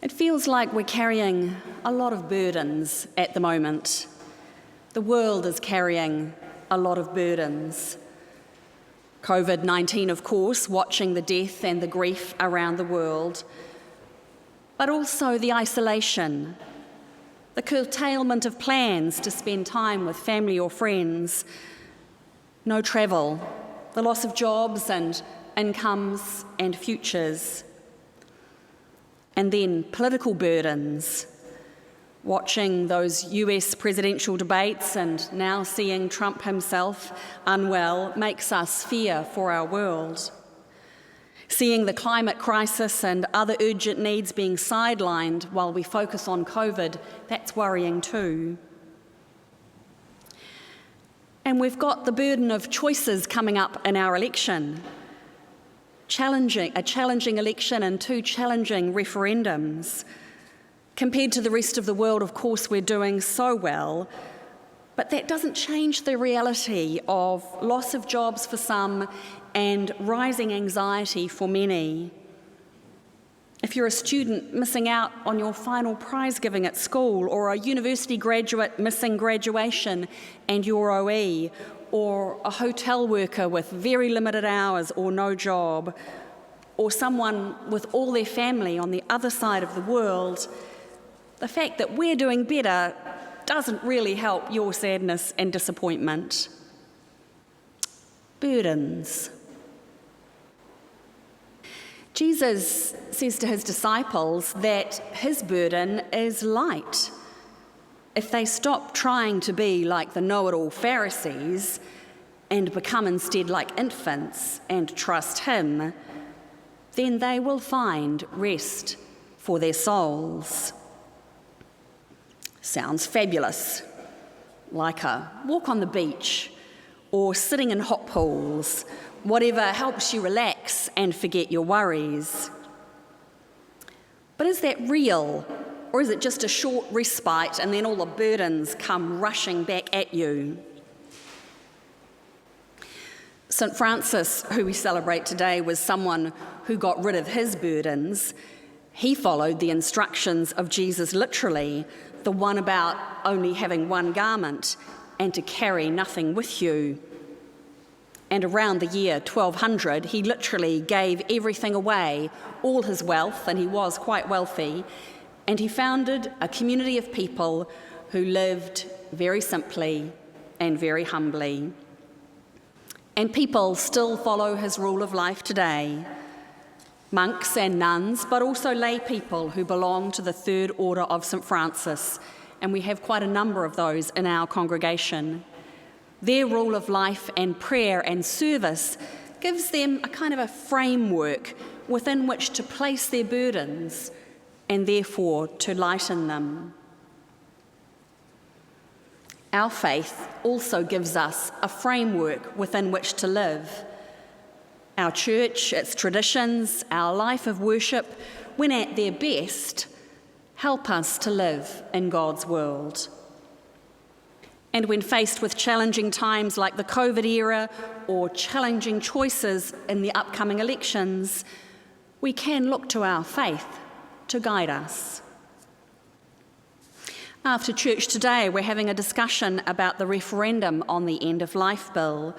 It feels like we're carrying a lot of burdens at the moment. The world is carrying a lot of burdens. COVID-19, of course, watching the death and the grief around the world, but also the isolation, the curtailment of plans to spend time with family or friends, no travel, the loss of jobs and incomes and futures. And then political burdens, watching those US presidential debates and now seeing Trump himself unwell makes us fear for our world. Seeing the climate crisis and other urgent needs being sidelined while we focus on COVID, that's worrying too. And we've got the burden of choices coming up in our election. A challenging election and 2 challenging referendums. Compared to the rest of the world, of course, we're doing so well, but that doesn't change the reality of loss of jobs for some and rising anxiety for many. If you're a student missing out on your final prize giving at school, or a university graduate missing graduation and your OE, or a hotel worker with very limited hours or no job, or someone with all their family on the other side of the world, the fact that we're doing better doesn't really help your sadness and disappointment. Burdens. Jesus says to his disciples that his burden is light. If they stop trying to be like the know-it-all Pharisees and become instead like infants and trust him, then they will find rest for their souls. Sounds fabulous, like a walk on the beach or sitting in hot pools, whatever helps you relax and forget your worries. But is that real, or is it just a short respite and then all the burdens come rushing back at you? St. Francis, who we celebrate today, was someone who got rid of his burdens. He followed the instructions of Jesus literally, the one about only having one garment and to carry nothing with you. And around the year 1200, he literally gave everything away, all his wealth, and he was quite wealthy, and he founded a community of people who lived very simply and very humbly. And people still follow his rule of life today. Monks and nuns, but also lay people who belong to the Third Order of St. Francis, and we have quite a number of those in our congregation. Their rule of life and prayer and service gives them a kind of a framework within which to place their burdens and therefore to lighten them. Our faith also gives us a framework within which to live. Our church, its traditions, our life of worship, when at their best, help us to live in God's world. And when faced with challenging times like the COVID era or challenging choices in the upcoming elections, we can look to our faith to guide us. After church today, we're having a discussion about the referendum on the End of Life Bill.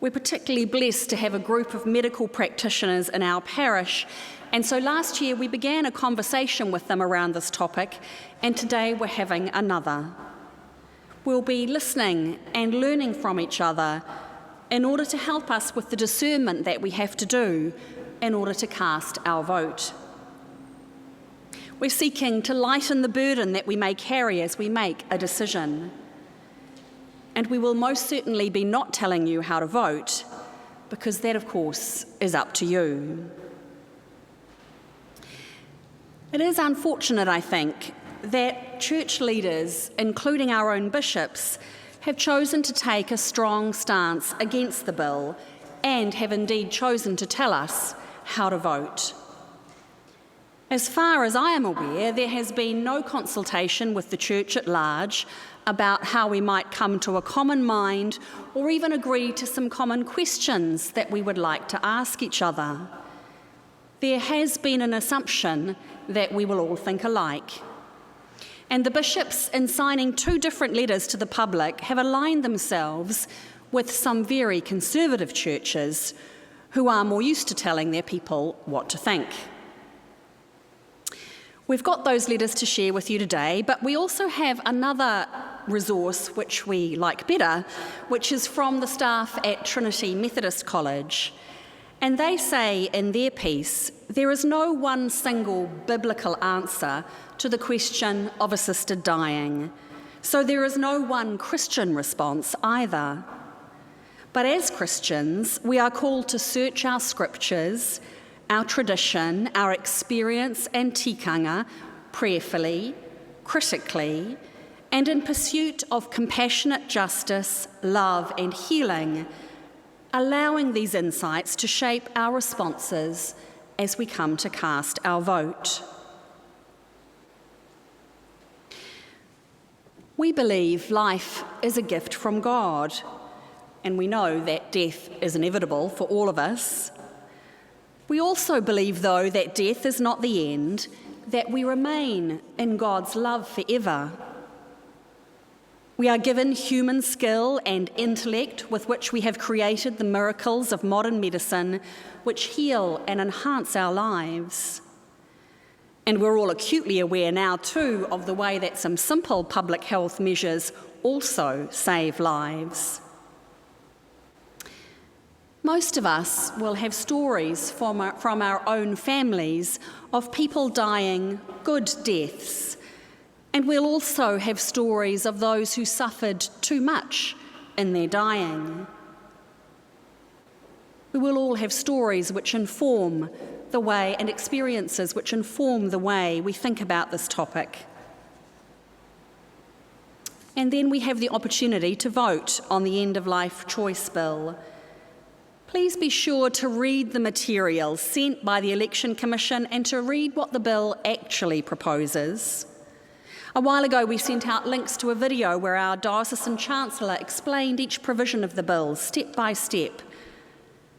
We're particularly blessed to have a group of medical practitioners in our parish, and so last year we began a conversation with them around this topic, and today we're having another. We'll be listening and learning from each other in order to help us with the discernment that we have to do in order to cast our vote. We're seeking to lighten the burden that we may carry as we make a decision. And we will most certainly be not telling you how to vote, because that, of course, is up to you. It is unfortunate, I think, that church leaders, including our own bishops, have chosen to take a strong stance against the bill and have indeed chosen to tell us how to vote. As far as I am aware, there has been no consultation with the church at large about how we might come to a common mind or even agree to some common questions that we would like to ask each other. there has been an assumption that we will all think alike. And the bishops, in signing 2 different letters to the public, have aligned themselves with some very conservative churches who are more used to telling their people what to think. We've got those letters to share with you today, but we also have another resource which we like better, which is from the staff at Trinity Methodist College. And they say in their piece, there is no one single biblical answer to the question of assisted dying. So there is no one Christian response either. But as Christians, we are called to search our scriptures, our tradition, our experience and tikanga prayerfully, critically, and in pursuit of compassionate justice, love and healing, allowing these insights to shape our responses as we come to cast our vote. We believe life is a gift from God, and we know that death is inevitable for all of us. We also believe, though, that death is not the end, that we remain in God's love forever. We are given human skill and intellect with which we have created the miracles of modern medicine, which heal and enhance our lives. And we're all acutely aware now, too, of the way that some simple public health measures also save lives. Most of us will have stories from our own families of people dying good deaths. And we'll also have stories of those who suffered too much in their dying. We will all have stories which inform the way, and experiences which inform the way we think about this topic. And then we have the opportunity to vote on the End of Life Choice Bill. Please be sure to read the material sent by the Election Commission and to read what the bill actually proposes. A while ago, we sent out links to a video where our Diocesan Chancellor explained each provision of the bill step by step.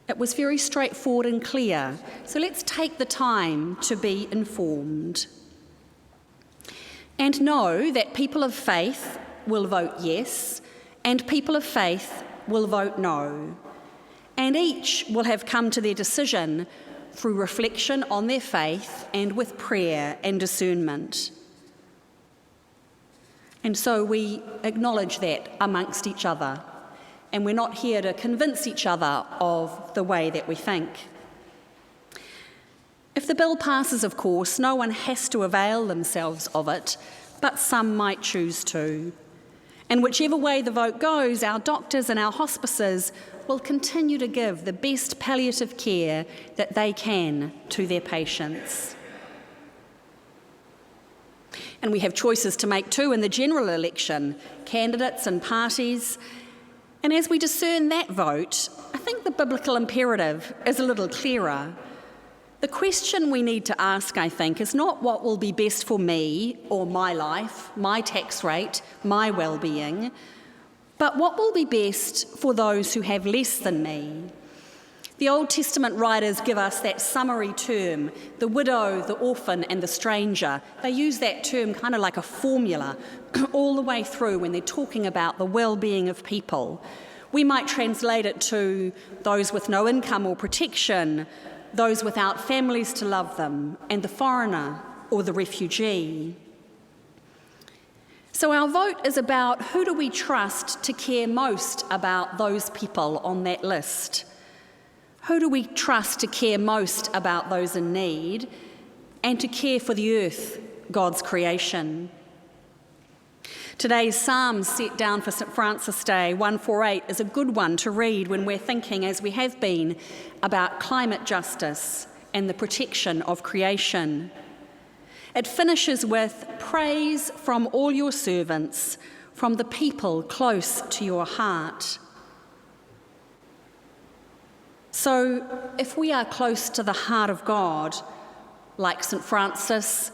It was very straightforward and clear, so let's take the time to be informed. And know that people of faith will vote yes, and people of faith will vote no. And each will have come to their decision through reflection on their faith and with prayer and discernment. And so we acknowledge that amongst each other, and we're not here to convince each other of the way that we think. If the bill passes, of course, no one has to avail themselves of it, but some might choose to. And whichever way the vote goes, our doctors and our hospices will continue to give the best palliative care that they can to their patients. And we have choices to make too in the general election, candidates and parties. And as we discern that vote, I think the biblical imperative is a little clearer. The question we need to ask, I think, is not what will be best for me or my life, my tax rate, my well-being, but what will be best for those who have less than me. The Old Testament writers give us that summary term, the widow, the orphan, and the stranger. They use that term kind of like a formula all the way through when they're talking about the well-being of people. We might translate it to those with no income or protection, those without families to love them, and the foreigner or the refugee. So our vote is about who do we trust to care most about those people on that list? Who do we trust to care most about those in need and to care for the earth, God's creation? Today's psalm set down for St. Francis Day, 148, is a good one to read when we're thinking, as we have been, about climate justice and the protection of creation. It finishes with praise from all your servants, from the people close to your heart. So if we are close to the heart of God, like St. Francis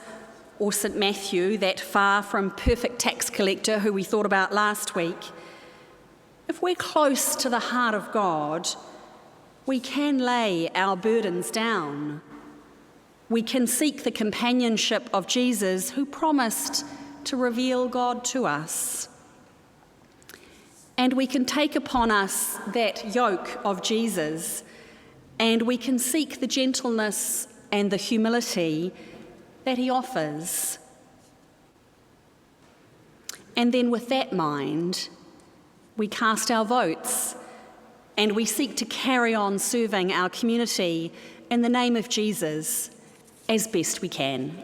or St. Matthew, that far from perfect tax collector who we thought about last week, if we're close to the heart of God, we can lay our burdens down. We can seek the companionship of Jesus, who promised to reveal God to us. And we can take upon us that yoke of Jesus, and we can seek the gentleness and the humility that he offers. And then with that mind, we cast our votes and we seek to carry on serving our community in the name of Jesus as best we can.